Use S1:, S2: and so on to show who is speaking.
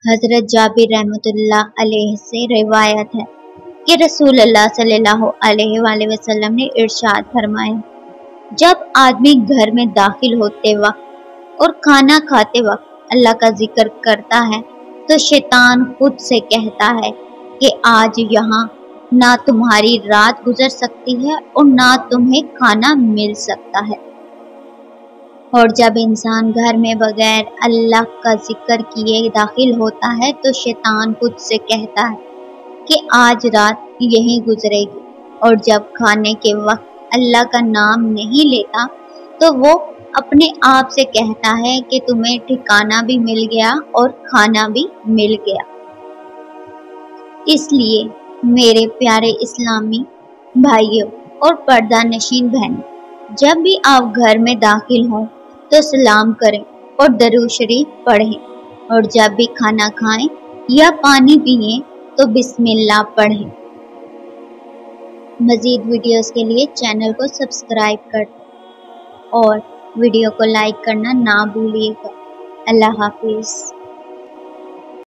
S1: हजरत जाबिर रहमतुल्लाह अलैह से रिवायत है कि रसूल अल्लाह सल्लल्लाहु अलैहि वसल्लम ने इरशाद फरमाया, जब आदमी घर में दाखिल होते वक्त और खाना खाते वक्त अल्लाह का जिक्र करता है तो शैतान खुद से कहता है कि आज यहाँ ना तुम्हारी रात गुजर सकती है और ना तुम्हें खाना मिल सकता है। और जब इंसान घर में बगैर अल्लाह का जिक्र किए दाखिल होता है तो शैतान खुद से कहता है कि आज रात यहीं गुजरेगी। और जब खाने के वक्त अल्लाह का नाम नहीं लेता तो वो अपने आप से कहता है कि तुम्हें ठिकाना भी मिल गया और खाना भी मिल गया। इसलिए मेरे प्यारे इस्लामी भाइयों और पर्दा नशीन बहन, जब भी आप घर में दाखिल हों तो सलाम करें और दरूद शरीफ पढ़ें, और जब भी खाना खाएं या पानी पिएं तो बिस्मिल्लाह पढ़ें। मज़ीद वीडियोस के लिए चैनल को सब्सक्राइब कर और वीडियो को लाइक करना ना भूलिएगा। अल्लाह हाफिज़।